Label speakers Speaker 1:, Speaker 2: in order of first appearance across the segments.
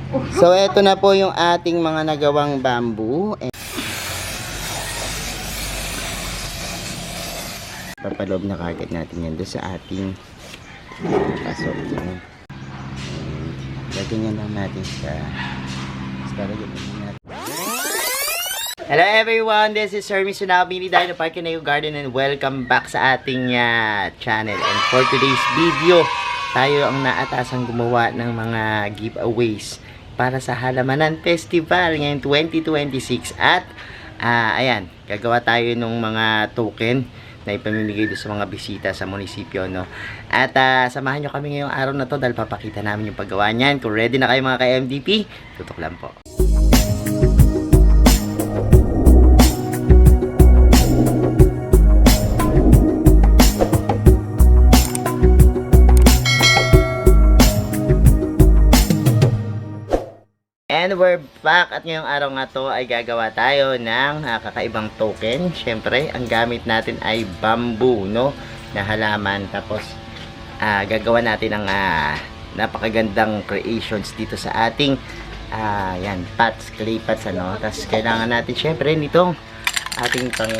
Speaker 1: So, eto na po yung ating mga nagawang bamboo. Papaloob na kagad natin yan doon sa ating paso. Lagyan yan lang natin sa lagyan natin. Hello everyone, this is Sir Misunabi ni Dino Park Caneo Garden and welcome back sa ating channel. And for today's video, tayo ang naatasang gumawa ng mga giveaways para sa Halamanan Festival ngayong 2026. At ayan, gagawa tayo ng mga token na ipamimigay doon sa mga bisita sa munisipyo, no? At samahan nyo kami ngayong araw na to dahil papakita namin yung paggawa niyan. Kung ready na kayo mga ka-MDP, tutok lang po. And we're back at ngayong araw nga to ay gagawa tayo ng kakaibang token. Syempre, ang gamit natin ay bamboo, no? Na halaman. Tapos, gagawa natin ng napakagandang creations dito sa ating yan, pots, clay pots, ano? Tapos, kailangan natin syempre nitong ating pang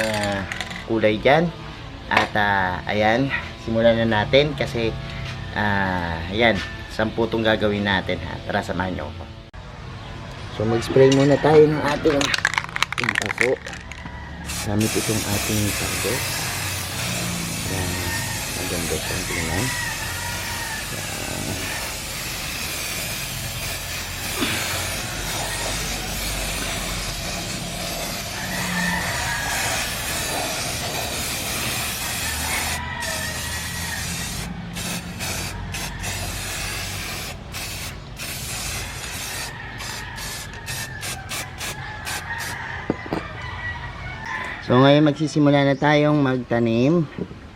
Speaker 1: kulay dyan. At, ayan, simulan na natin kasi, ayan, 10 itong gagawin natin, ha? Tara, samahan nyo ako. So mag-spray muna tayo ng ating paso. Gamit itong ating paso. Yan. Maganda siyang tingnan. So ngayon magsisimula na tayong magtanim.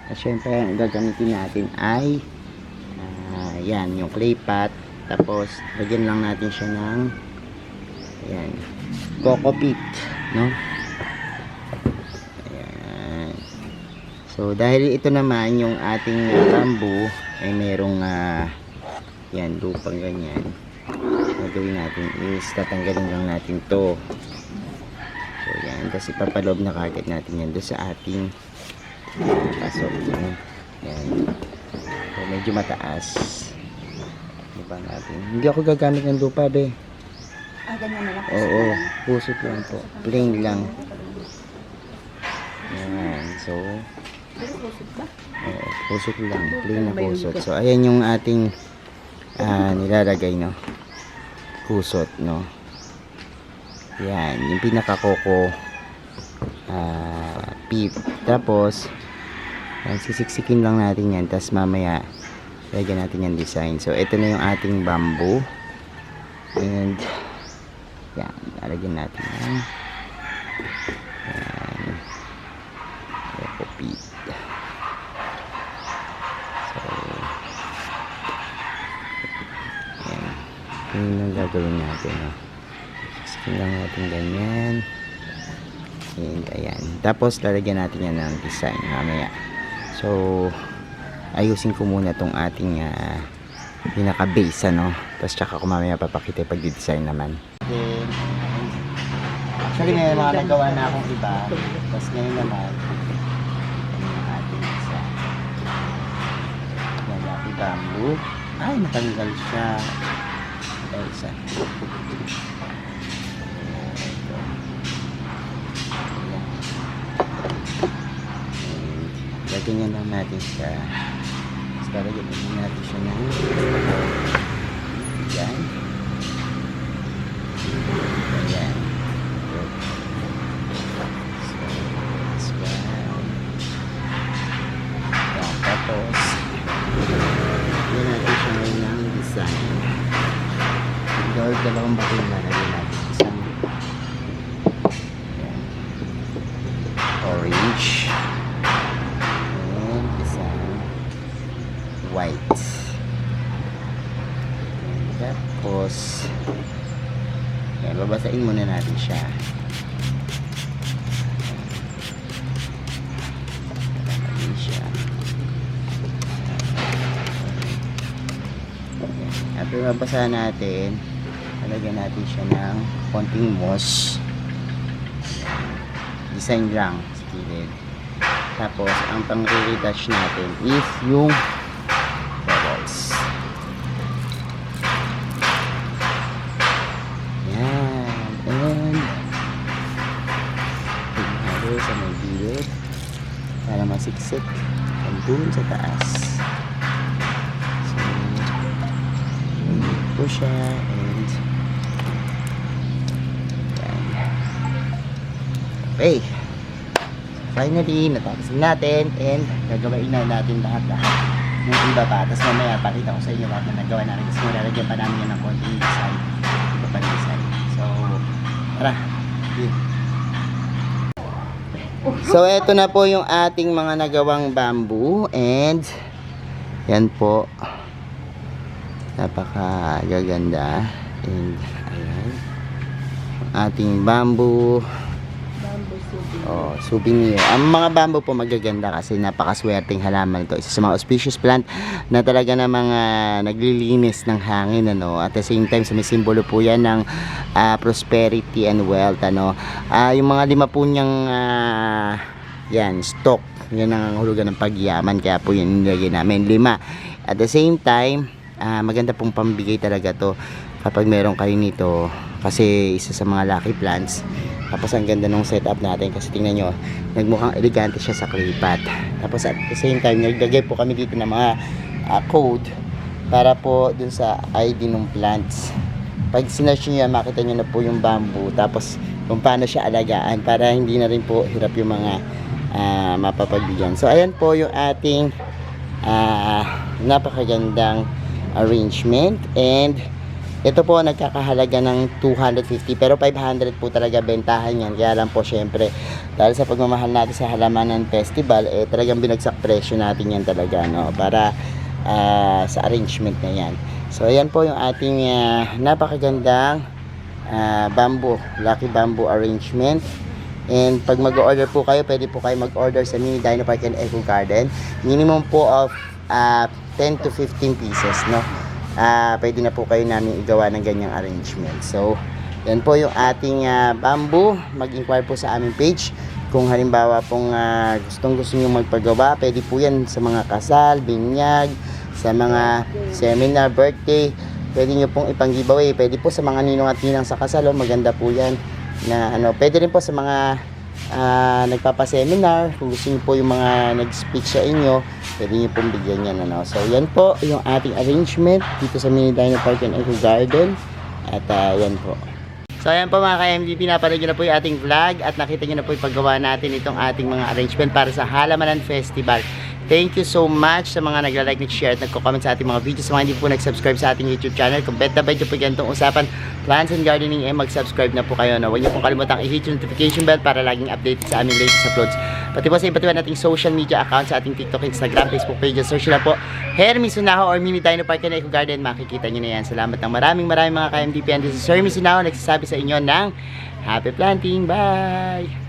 Speaker 1: At syempre ang gagamitin natin ay yan, yung clay pot. Tapos lagyan lang natin siya ng yan, coco peat, no? Ayan. So dahil ito naman yung ating bamboo ay merong yan, lupang ganyan. Gagawin natin is tatanggalin lang natin to. So yan, tapos ipapaloob na kagad natin yan doon sa ating paso. Yan. So medyo mataas. Lupa natin. Hindi ako gagamit ng lupa, be.
Speaker 2: Ganyan na lang.
Speaker 1: Oo, pusot lang po. Plain lang. Yan, so
Speaker 2: Pusot ba?
Speaker 1: oo, pusot lang. Plain na pusot. So ayan yung ating nilalagay, no? Pusot, no? Yan, yung pinaka-coco peat. Tapos yan, sisiksikin lang natin yan. Tapos mamaya lagyan natin yung design. So ito na yung ating bamboo. And yan, lalagyan natin yan. Yan, coco peat. So yan, yun yung gagawin natin, no? Lang natin ganyan. And ayan. Tapos lalagyan natin yan ng design mamaya. So ayusin ko muna tong ating pinaka base, ano. Tapos tsaka ko mamaya papakita pag di-design naman. Then actually may mga nagawa na akong iba. Tapos ngayon naman yung ating isa. Yan, lucky bamboo. Ay, natanggal siya. Ay, isa. Lagyan lang natin siya. Tapos lagyan natin siya ng yan. Ayan. So, this one. Yan. Tapos lagyan natin siya ngayon ng design. Dalawang bato na lagyan natin. Isang yan, orange. White. Tapos yan, babasain muna natin siya. Ayan siya. After mabasa natin, ano lagyan natin siya ng konting moss. Design lang sa gilid. Tapos, ang pang-retouch natin is yung bubbles. Yan. And, tignan sa may gilid para masiksik dun sa taas. So, po siya and yan. Okay. Finally, natapos natin and gagawain na natin lahat-lahat ng iba pa. Tapos mamaya, pakita ko sa inyo lahat na nagawa namin. Kasi malalagyan pa namin yan ng konting design. Iba pa design. So, tara. Yun. So, eto na po yung ating mga nagawang bamboo and yan po. Napakagaganda. And ayan. Ating bamboo.
Speaker 2: Bamboo souvenir.
Speaker 1: Oh, souvenir. Ang mga bamboo po magaganda kasi napakaswerteng halaman ito. Isa sa mga auspicious plant na talaga na mga naglilinis ng hangin, ano. At the same time, sa may simbolo po yan ng prosperity and wealth, ano. Yung mga lima po niyang yan, stock. Yan ang hulugan ng pagyaman. Kaya po yan nilagay namin. 5. At the same time, maganda pong pambigay talaga to kapag meron kayo nito. Kasi isa sa mga lucky plants. Tapos ang ganda ng setup natin kasi tingnan nyo, nagmukhang elegante siya sa clay pot. Tapos at the same time, naglagay po kami dito ng mga code para po dun sa ID ng plants. Pag sinearch nyo yan, makita nyo na po yung bamboo. Tapos kung paano siya alagaan para hindi na rin po hirap yung mga mapapagbigyan. So ayan po yung ating napakagandang arrangement. And ito po nagkakahalaga ng 250 pero 500 po talaga bentahan yan. Kaya lang po syempre dahil sa pagmamahal natin sa Halamanan Festival, talagang binagsak presyo natin yan talaga, no, para sa arrangement na yan. So ayan po yung ating napakagandang bamboo, lucky bamboo arrangement. And pag mag-order po kayo, pwede po kayo mag-order sa Mini Dino Park and Eco Garden. Minimum po of 10 to 15 pieces, no. Pwede na po kayo namin igawa ng ganyang arrangement. So, yan po yung ating bamboo. Mag-inquire po sa aming page. Kung halimbawa pong gusto nyo magpagawa, pwede po yan sa mga kasal, binyag, sa mga seminar, birthday. Pwede nyo pong ipang-giveaway. Pwede po sa mga ninong at ninang sa kasal. Maganda po yan. Na, pwede rin po sa mga nagpapaseminar. Kung gusto nyo po yung mga nag-speak sa inyo, pwede nyo pong bigyan yan, ano. So yan po yung ating arrangement dito sa Mini Dino Park and Eco Garden. At yan po. So ayan po mga ka-MD, pinapanood nyo na po yung ating vlog at nakita nyo na po yung paggawa natin itong ating mga arrangement para sa Halamanan Festival. Thank you so much sa mga nagla-like, nag-share at nagko-comment sa ating mga videos. Sa mga hindi po nag-subscribe sa ating YouTube channel, kung bet na bet nyo po ganitong usapan, plants and gardening, mag-subscribe na po kayo. No? Huwag nyo pong kalimutang i-hit yung notification bell para laging updated sa aming latest uploads. Pati po sa iba't iba nating social media accounts sa ating TikTok, Instagram, Facebook pages. Search na po Hermy Sunaho or Mini Dino Park and Eco Garden. Makikita nyo na yan. Salamat ng maraming mga ka-MDP. And this is Hermy Sunaho nagsasabi sa inyo ng Happy Planting. Bye!